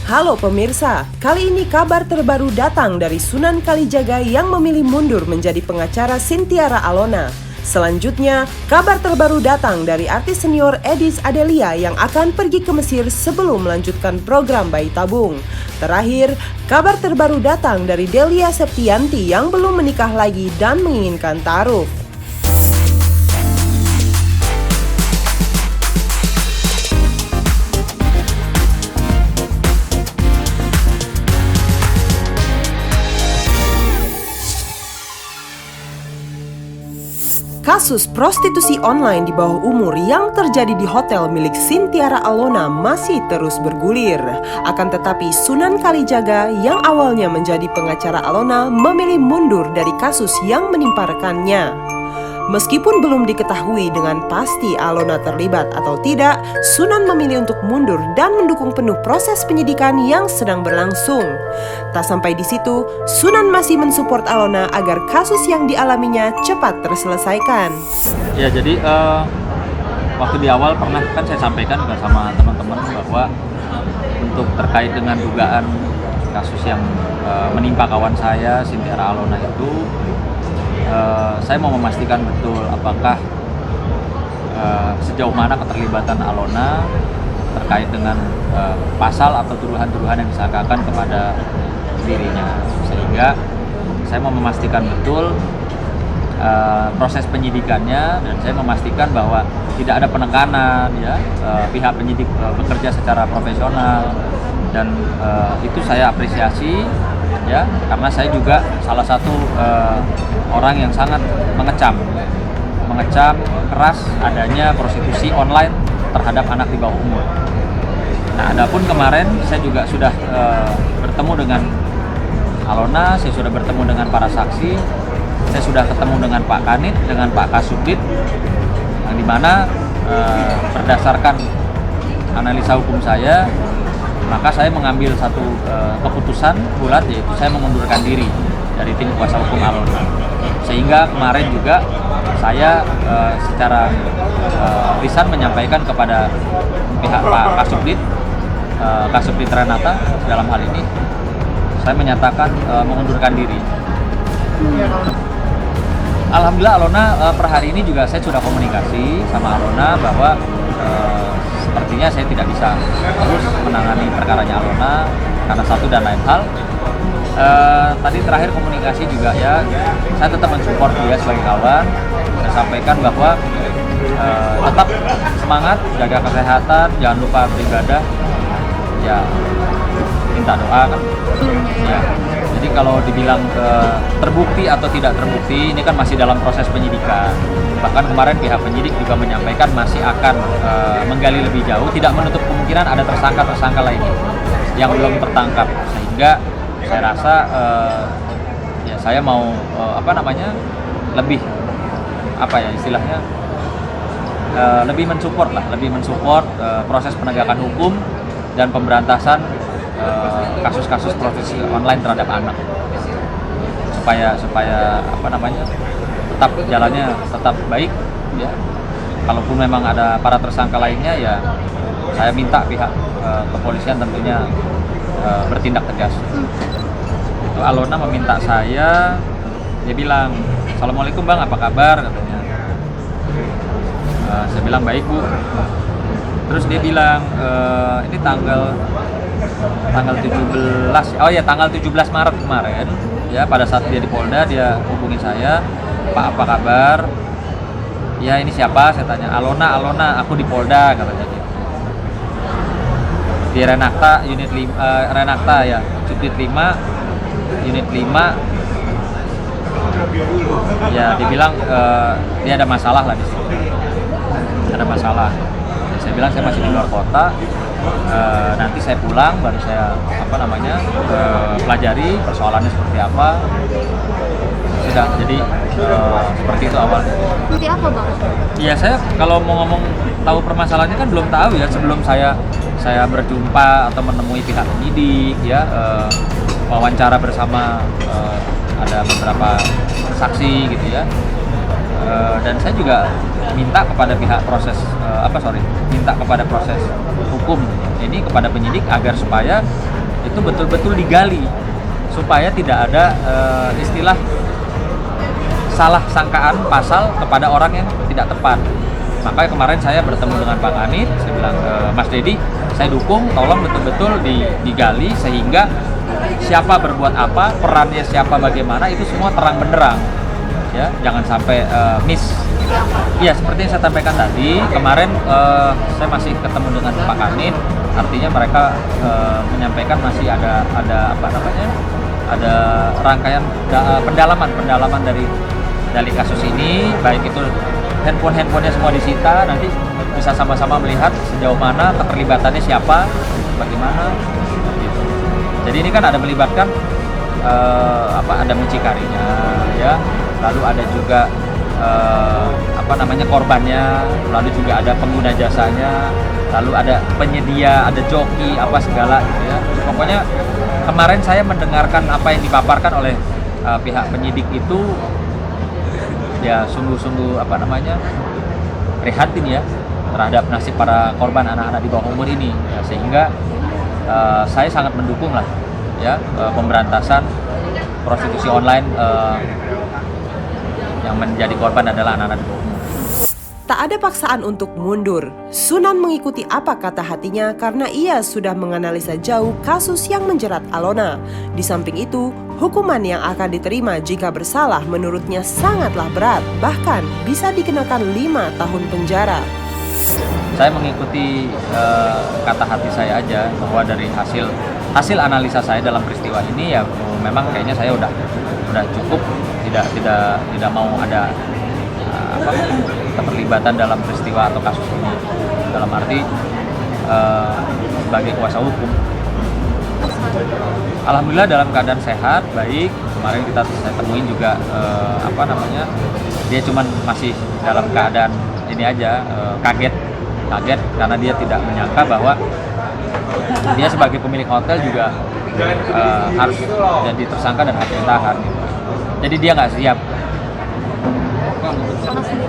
Halo pemirsa, kali ini kabar terbaru datang dari Sunan Kalijaga yang memilih mundur menjadi pengacara Sintiara Alona. Selanjutnya, kabar terbaru datang dari artis senior Edis Adelia yang akan pergi ke Mesir sebelum melanjutkan program bayi tabung. Terakhir, kabar terbaru datang dari Delia Septianti yang belum menikah lagi dan menginginkan taruh. Kasus prostitusi online di bawah umur yang terjadi di hotel milik Sintiara Alona masih terus bergulir. Akan tetapi Sunan Kalijaga yang awalnya menjadi pengacara Alona memilih mundur dari kasus yang menimpa rekannya. Meskipun belum diketahui dengan pasti Alona terlibat atau tidak, Sunan memilih untuk mundur dan mendukung penuh proses penyidikan yang sedang berlangsung. Tak sampai di situ, Sunan masih mensupport Alona agar kasus yang dialaminya cepat terselesaikan. Ya, jadi waktu di awal pernah kan saya sampaikan juga sama teman-teman bahwa untuk terkait dengan dugaan kasus yang menimpa kawan saya Sintiara Alona itu, saya mau memastikan betul apakah sejauh mana keterlibatan Alona terkait dengan pasal atau tuduhan-tuduhan yang disangkakan kepada dirinya, sehingga saya mau memastikan betul proses penyidikannya, dan saya memastikan bahwa tidak ada penekanan, ya, pihak penyidik bekerja secara profesional, dan itu saya apresiasi, ya, karena saya juga salah satu orang yang sangat mengecam keras adanya prostitusi online terhadap anak di bawah umur. Nah, adapun kemarin saya juga sudah bertemu dengan Alona, saya sudah bertemu dengan para saksi, saya sudah ketemu dengan Pak Kanit, dengan Pak Kasubdit, yang dimana berdasarkan analisa hukum saya, maka saya mengambil satu keputusan bulat, yaitu saya mengundurkan diri dari tim kuasa hukum Alona. Sehingga kemarin juga saya secara lisan menyampaikan kepada pihak Pak Kasubdit Renata dalam hal ini, saya menyatakan mengundurkan diri. Alhamdulillah Alona per hari ini juga saya sudah komunikasi sama Alona bahwa sepertinya saya tidak bisa terus menangani perkaranya Alona karena satu dan lain hal. Tadi terakhir komunikasi juga, ya, saya tetap mensupport dia sebagai kawan. Saya sampaikan bahwa tetap semangat, jaga kesehatan, jangan lupa beribadah, ya, minta doa kan. Ya, jadi kalau dibilang terbukti atau tidak terbukti, ini kan masih dalam proses penyidikan. Bahkan kemarin pihak penyidik juga menyampaikan masih akan menggali lebih jauh, tidak menutup kemungkinan ada tersangka lainnya yang belum tertangkap. Sehingga saya rasa ya saya mau lebih istilahnya lebih mensupport proses penegakan hukum dan pemberantasan kasus-kasus prostitusi online terhadap anak, supaya tetap jalannya tetap baik, ya. Kalaupun memang ada para tersangka lainnya, ya saya minta pihak kepolisian tentunya bertindak tegas. Itu Alona meminta saya, dia bilang, "Assalamualaikum Bang, apa kabar?" katanya. Saya bilang, "Baik Bu." Terus dia bilang, ini tanggal 17 Maret kemarin, ya, pada saat dia di Polda, dia hubungi saya, "Pak, apa kabar?" "Ya, ini siapa?" saya tanya. Alona, aku di Polda," katanya gitu. Di Renakta, unit 5, Renakta, ya, Subdit 5, unit 5. Ya, dibilang dia ada masalah lah di sini. Ada masalah. Saya bilang saya masih di luar kota. Nanti saya pulang baru saya pelajari persoalannya seperti apa. Sudah, jadi seperti itu awalnya. Seperti apa Bang? Ya, saya kalau mau ngomong tahu permasalahannya kan belum tahu, ya, sebelum saya berjumpa atau menemui pihak penyidik, ya, wawancara bersama ada beberapa saksi gitu, ya. Dan saya juga minta kepada proses hukum ini, kepada penyidik, agar supaya itu betul-betul digali supaya tidak ada istilah salah sangkaan pasal kepada orang yang tidak tepat. Makanya kemarin saya bertemu dengan Pak Kanit, saya bilang, Mas Dedi, saya dukung, tolong betul-betul digali sehingga siapa berbuat apa, perannya siapa bagaimana, itu semua terang benderang. Ya, jangan sampai miss. Ya, seperti yang saya sampaikan tadi, kemarin saya masih ketemu dengan Pak Kanit, artinya mereka menyampaikan masih ada apa namanya, ada rangkaian pendalaman dari kasus ini, baik itu handphonenya semua disita, nanti bisa sama-sama melihat sejauh mana keterlibatannya siapa, bagaimana. Gitu. Jadi ini kan ada melibatkan ada mucikarinya, ya, lalu ada juga korbannya, lalu juga ada pengguna jasanya, lalu ada penyedia, ada joki, apa segala gitu ya. Pokoknya kemarin saya mendengarkan apa yang dipaparkan oleh pihak penyidik itu ya sungguh-sungguh prihatin ya terhadap nasib para korban anak-anak di bawah umur ini ya, sehingga saya sangat mendukung lah ya pemberantasan prostitusi online yang menjadi korban adalah anak-anak di bawah umur. Tak ada paksaan untuk mundur. Sunan mengikuti apa kata hatinya karena ia sudah menganalisa jauh kasus yang menjerat Alona. Di samping itu, hukuman yang akan diterima jika bersalah menurutnya sangatlah berat, bahkan bisa dikenakan 5 tahun penjara. Saya mengikuti kata hati saya aja, bahwa dari hasil analisa saya dalam peristiwa ini ya memang kayaknya saya udah cukup, tidak mau ada keterlibatan dalam peristiwa atau kasus ini, dalam arti sebagai kuasa hukum. Alhamdulillah dalam keadaan sehat, baik. Kemarin saya temuin juga dia cuman masih dalam keadaan ini aja, kaget karena dia tidak menyangka bahwa dia sebagai pemilik hotel juga harus jadi tersangka dan harus ditahan. Jadi dia nggak siap.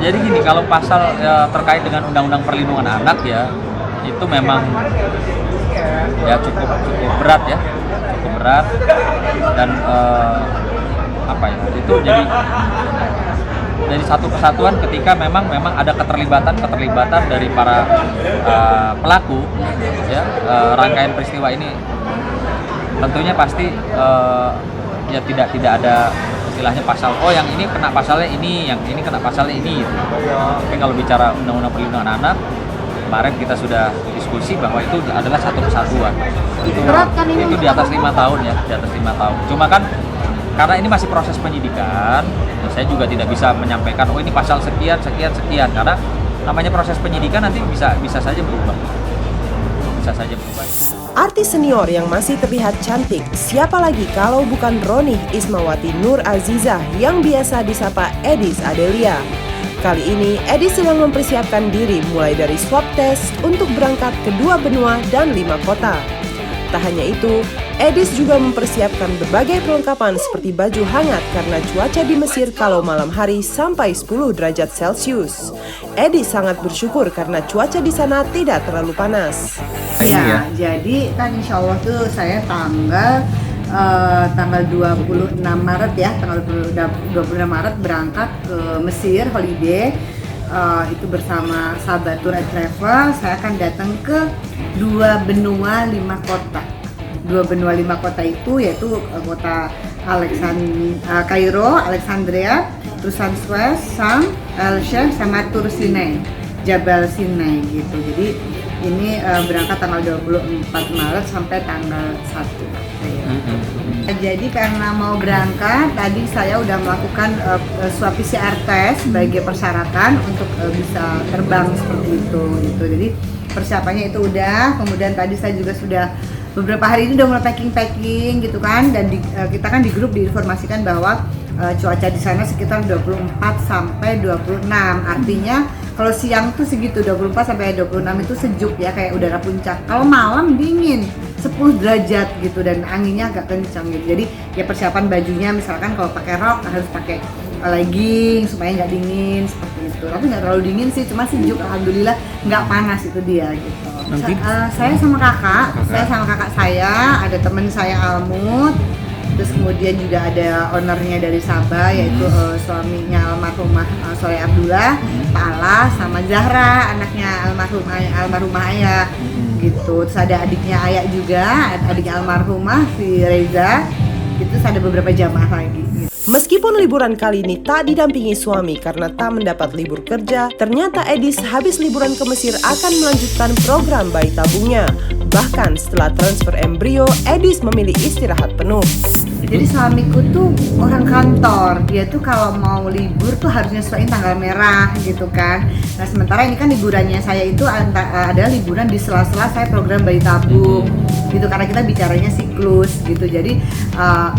Jadi gini, kalau pasal terkait dengan Undang-Undang Perlindungan Anak ya, itu memang ya cukup berat ya, cukup berat, dan itu jadi satu kesatuan ketika memang ada keterlibatan dari para pelaku ya, rangkaian peristiwa ini tentunya pasti ya tidak ada istilahnya pasal, yang ini kena pasalnya ini, yang ini kena pasalnya ini. Tapi kalau bicara Undang-Undang Perlindungan Anak, kemarin kita sudah diskusi bahwa itu adalah satu kesatuan. Itu di atas 5 tahun ya, di atas 5 tahun. Cuma kan karena ini masih proses penyidikan, ya saya juga tidak bisa menyampaikan ini pasal sekian, karena namanya proses penyidikan nanti bisa saja berubah. Artis senior yang masih terlihat cantik, siapa lagi kalau bukan Roni Ismawati Nur Azizah yang biasa disapa Edis Adelia. Kali ini Edis sedang mempersiapkan diri mulai dari swab test untuk berangkat ke 2 benua dan 5 kota. Tak hanya itu, Edis juga mempersiapkan berbagai perlengkapan seperti baju hangat karena cuaca di Mesir kalau malam hari sampai 10 derajat Celcius. Edis sangat bersyukur karena cuaca di sana tidak terlalu panas. Ya, jadi kan insya Allah tuh saya tanggal 26 Maret ya, tanggal 26 Maret berangkat ke Mesir holiday. Itu bersama sahabat Tour and Travel. Saya akan datang ke 2 benua 5 kota. 2 benua 5 kota itu yaitu kota Kairo, Alexandria, terus Suez, Sam, El Sheikh, sama Tur Sinai, Jabal Sinai gitu. Jadi ini berangkat tanggal 24 Maret sampai tanggal 1 April. Jadi karena mau berangkat, tadi saya udah melakukan swab PCR test sebagai persyaratan untuk bisa terbang seperti itu gitu. Jadi persiapannya itu udah, kemudian tadi saya juga sudah beberapa hari ini udah mulai packing gitu kan, dan kita kan di grup diinformasikan bahwa cuaca di sana sekitar 24 sampai 26. Artinya kalau siang tuh segitu 24 sampai 26 itu sejuk ya, kayak udara puncak. Kalau malam dingin 10 derajat gitu dan anginnya agak kencang gitu. Jadi ya persiapan bajunya misalkan kalau pakai rok harus pakai legging supaya nggak dingin seperti itu. Tapi nggak terlalu dingin sih, cuma sejuk, alhamdulillah nggak panas, itu dia gitu. nanti? Saya sama kakak saya, ada teman saya Almut, terus kemudian juga ada ownernya dari Sabah yaitu suaminya almarhumah Soleh Abdullah, Pak Alas, sama Zahra anaknya almarhumah Ayah gitu. Terus ada adiknya Ayah juga, adiknya almarhumah si Reza gitu. Terus ada beberapa jamaah lagi gitu. Meskipun liburan kali ini tak didampingi suami karena tak mendapat libur kerja, ternyata Edis habis liburan ke Mesir akan melanjutkan program bayi tabungnya. Bahkan setelah transfer embrio, Edis memilih istirahat penuh. Jadi suamiku tuh orang kantor, dia tuh kalau mau libur tuh harusnya sesuaiin tanggal merah gitu kan. Nah sementara ini kan liburannya saya itu ada liburan di sela-sela saya program bayi tabung gitu, karena kita bicaranya siklus gitu. Jadi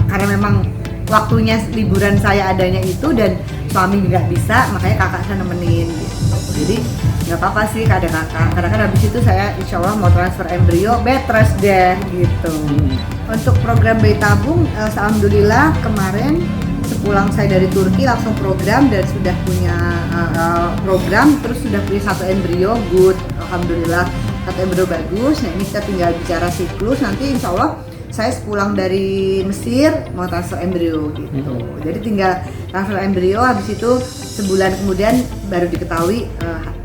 karena memang waktunya liburan saya adanya itu dan suami nggak bisa, makanya kakak saya nemenin gitu. Jadi nggak apa-apa sih ada kakak, karena kan habis itu saya insya Allah mau transfer embrio, bed rest deh gitu. Untuk program bayi tabung, alhamdulillah kemarin sepulang saya dari Turki langsung program dan sudah punya program, terus sudah punya 1 embrio, good, alhamdulillah 1 embrio bagus. Nah ini kita tinggal bicara siklus, nanti insya Allah saya sepulang dari Mesir mau transfer embrio gitu. Jadi tinggal transfer embrio, habis itu sebulan kemudian baru diketahui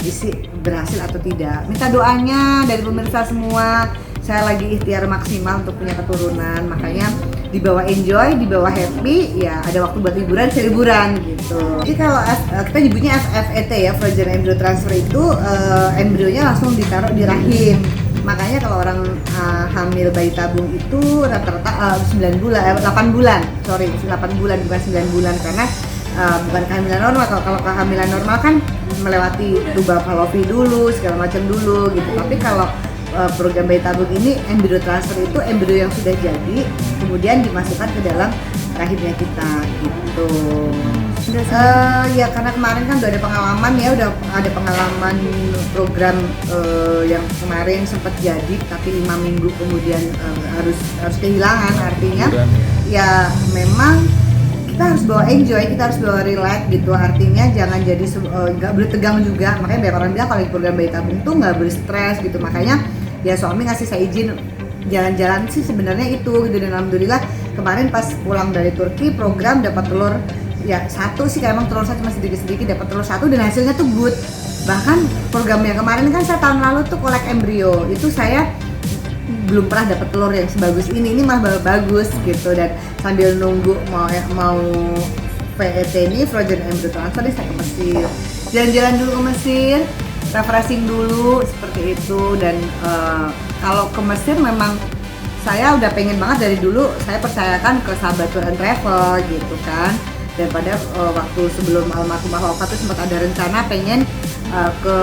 isi berhasil atau tidak. Minta doanya dari pemirsa semua. Saya lagi ikhtiar maksimal untuk punya keturunan, makanya dibawa enjoy, dibawa happy, ya ada waktu buat liburan, saya liburan gitu. Jadi kalau kita nyebutnya FFET ya, Frozen Embryo Transfer itu embrionya langsung ditaruh di rahim. Makanya kalau orang hamil bayi tabung itu rata-rata 8 bulan, 8 bulan bukan 9 bulan, karena bukan kehamilan normal. Kalau kehamilan normal kan melewati tubal fallopi dulu, segala macam dulu gitu. Tapi kalau program bayi tabung ini embrio transfer itu embrio yang sudah jadi kemudian dimasukkan ke dalam rahimnya kita gitu. Ya karena kemarin kan udah ada pengalaman ya, udah ada pengalaman program yang kemarin sempat jadi tapi 5 minggu kemudian harus kehilangan, artinya ya memang kita harus bawa enjoy, kita harus bawa relax gitu, artinya jangan jadi nggak boleh tegang juga. Makanya banyak orang bilang kalau di program bayi tabung tuh nggak boleh stres gitu, makanya ya suami ngasih saya izin jalan-jalan sih sebenarnya itu gitu. Dan alhamdulillah kemarin pas pulang dari Turki program dapat telur ya 1 sih, kayak emang telur saya cuma sedikit-sedikit, dapat telur 1 dan hasilnya tuh good. Bahkan program yang kemarin kan saya tahun lalu tuh kolek embrio, itu saya belum pernah dapat telur yang sebagus ini malah bagus gitu. Dan sambil nunggu mau PET ini Frozen Embryo Transfer, saya ke Mesir, jalan-jalan dulu ke Mesir, refreshing dulu seperti itu. Dan kalau ke Mesir memang saya udah pengen banget dari dulu, saya percayakan ke sahabat Tour and Travel gitu kan. Dan pada waktu sebelum almarhumah wafat tuh sempat ada rencana pengen ke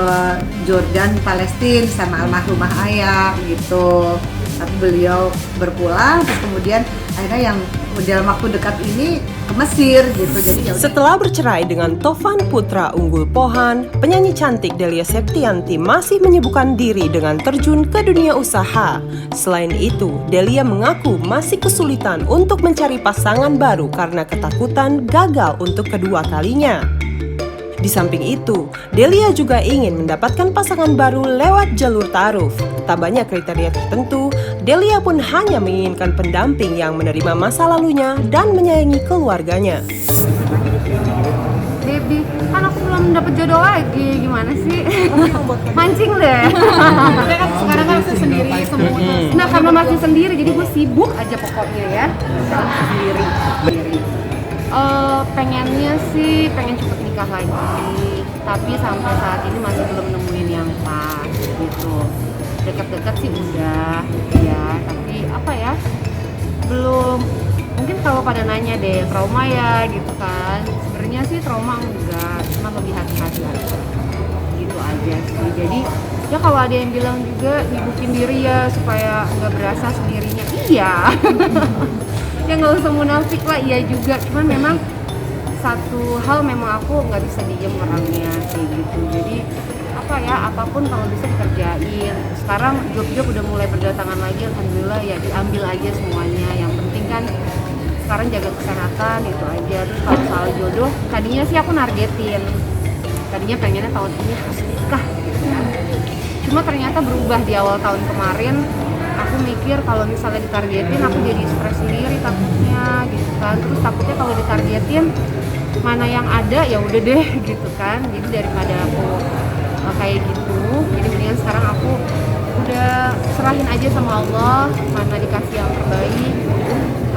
Jordan, Palestina sama almarhumah Ayah gitu. Tapi beliau berpulang, terus kemudian akhirnya yang dalam waktu dekat ini ke Mesir gitu. Jadi setelah bercerai dengan Tovan Putra Unggul Pohan, penyanyi cantik Delia Septianti masih menyibukkan diri dengan terjun ke dunia usaha. Selain itu, Delia mengaku masih kesulitan untuk mencari pasangan baru karena ketakutan gagal untuk kedua kalinya. Di samping itu, Delia juga ingin mendapatkan pasangan baru lewat jalur ta'aruf. Tak banyak kriteria tertentu, Delia pun hanya menginginkan pendamping yang menerima masa lalunya dan menyayangi keluarganya. Baby, kan aku belum dapet jodoh lagi, gimana sih? Mancing deh. Kan sekarang kan masih sendiri semua. Nah karena masih sendiri, jadi gue sibuk aja pokoknya ya. Sendiri. Pengennya sih pengen cepet nikah lagi, tapi sampai saat ini masih belum nemuin yang pas gitu. Dekat-dekat sih udah ya, tapi apa ya, belum. Mungkin kalau pada nanya deh trauma ya gitu kan, sebenarnya sih trauma enggak, cuma lebih hati-hati aja gitu aja sih. Jadi ya kalau ada yang bilang juga nyibukin diri ya supaya nggak berasa sendirinya, iya. Ya nggak usah munafik lah, iya juga, cuman memang satu hal memang aku nggak bisa diem orangnya sih gitu. Jadi apa ya, apapun kalau bisa dikerjain. Sekarang job-job udah mulai berdatangan lagi, alhamdulillah ya diambil aja semuanya. Yang penting kan sekarang jaga kesehatan itu aja. Terus kalau soal jodoh, tadinya sih aku nargetin, tadinya pengennya tahun ini harus nikah gitu kan. Cuma ternyata berubah di awal tahun kemarin. Aku mikir kalau misalnya ditargetin aku jadi stres sendiri takutnya gitu kan. Terus takutnya kalau ditargetin mana yang ada ya udah deh gitu kan. Jadi daripada aku kayak gitu, jadi mendingan sekarang aku udah serahin aja sama Allah, mana dikasih yang terbaik.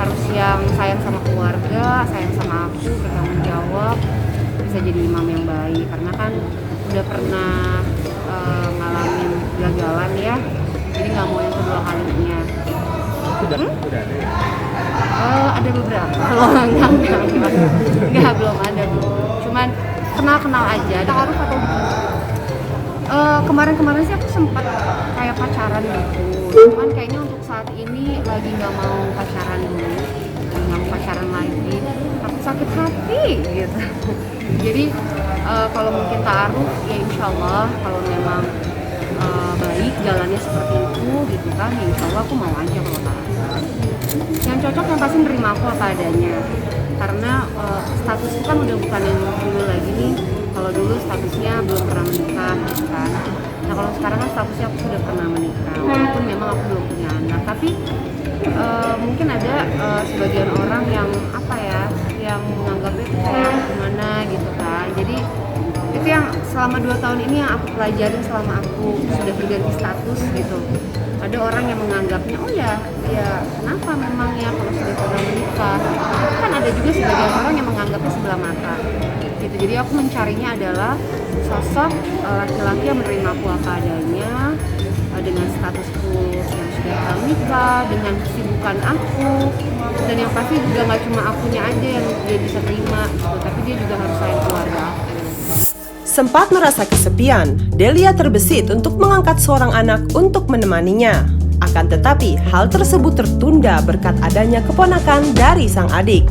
Harus yang sayang sama keluarga, sayang sama aku, bertanggung jawab, bisa jadi imam yang baik. Karena kan udah pernah ngalamin gagalan ya, jadi nggak mau yang kedua kalinya. Sudah ada ya? Ada beberapa loh, enggak belum ada belum. Cuman kenal aja. Taruh atau kemarin sih aku sempat kayak pacaran gitu. Cuman kayaknya untuk saat ini lagi nggak mau pacaran dulu, nggak mau pacaran lagi. Aku sakit hati gitu. Jadi kalau mungkin taruh ya insya Allah kalau memang baik jalannya seperti itu gitu kan, ya insya Allah aku mau aja kalau taruh. Yang cocok yang pasti nerima aku apa adanya. Karena statusku kan udah bukan yang dulu lagi nih. Kalau dulu statusnya belum pernah menikah gitu kan. Nah kalau sekarang kan statusnya aku sudah pernah menikah, walaupun memang aku belum punya anak. Tapi mungkin ada sebagian orang yang apa ya, yang menganggapnya itu kayak gimana gitu kan. Jadi itu yang selama 2 tahun ini yang aku pelajarin selama aku sudah berganti status gitu. Ada orang yang menganggapnya oh ya kenapa memang ya kalau sudah pernah menikah. Kan ada juga sebagian orang yang menganggapnya sebelah mata gitu. Jadi aku mencarinya adalah sosok laki-laki yang menerima aku apa adanya, dengan statusku yang sudah menikah, dengan kesibukan aku, dan yang pasti juga nggak cuma akunya aja yang dia bisa terima gitu, tapi dia juga harus sayang keluarga aku. Sempat merasa kesepian, Delia terbesit untuk mengangkat seorang anak untuk menemaninya. Akan tetapi, hal tersebut tertunda berkat adanya keponakan dari sang adik.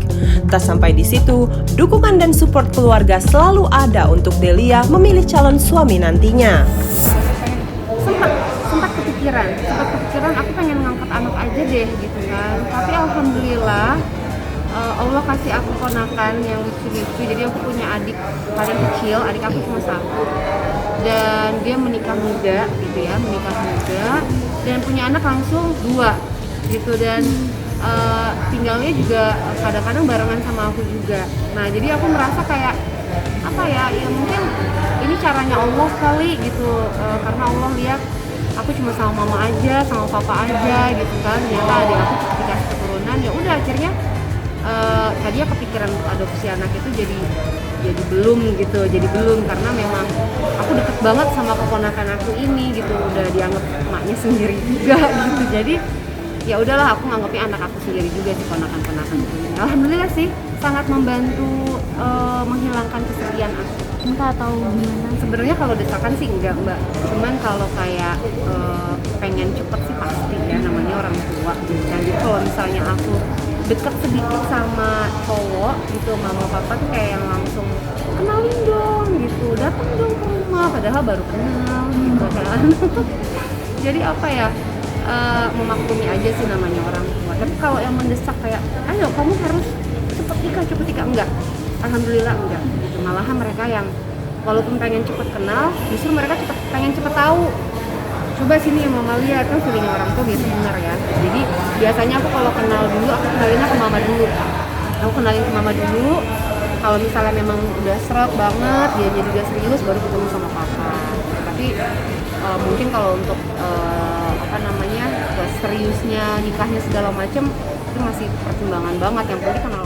Tak sampai di situ, dukungan dan support keluarga selalu ada untuk Delia memilih calon suami nantinya. Sempat kepikiran aku pengen ngangkat anak aja deh gitu kan. Tapi alhamdulillah Allah kasih aku ponakan yang lucu-lucu. Jadi aku punya adik paling kecil, adik aku cuma 1. Dan dia menikah muda gitu ya, dan punya anak langsung 2 gitu. Dan tinggalnya juga kadang-kadang barengan sama aku juga. Nah jadi aku merasa kayak apa ya mungkin ini caranya Allah kali gitu. Karena Allah lihat aku cuma sama mama aja, sama papa aja gitu kan. Ternyata adik aku dikasih keturunan, ya udah akhirnya tadinya kepikiran untuk adopsi anak itu jadi belum karena memang aku deket banget sama keponakan aku ini gitu, udah dianggap emaknya sendiri juga gitu. Jadi ya udahlah, aku nganggapnya anak aku sendiri juga sih ponakan-ponakan ini. Alhamdulillah sih sangat membantu menghilangkan kesepian aku. Entah atau gimana? Sebenarnya kalau desakan sih enggak mbak, cuman kalau kayak pengen cepet sih pasti ya, namanya orang tua gitu kan. Jadi kalau misalnya aku deket sedikit sama cowok gitu, mama papa tuh kayak yang langsung kenalin dong gitu, datang dong ke rumah, padahal baru kenal gitu kan. Jadi apa ya, memaklumi aja sih namanya orang tua. Tapi kalau yang mendesak kayak ayo kamu harus cepet nikah enggak, alhamdulillah enggak gitu. Malahan mereka yang walaupun pengen cepet kenal, justru mereka pengen cepet tahu. Coba sini yang mama lihat, kan feeling orang tua biasa benar ya. Jadi biasanya aku kalau kenal dulu, aku kenalinnya ke mama dulu. Aku kenalin ke mama dulu. Kalau misalnya memang udah seret banget, dia juga serius, baru ketemu sama papa. Tapi mungkin kalau untuk seriusnya nikahnya segala macam itu masih pertimbangan banget. Yang penting kenal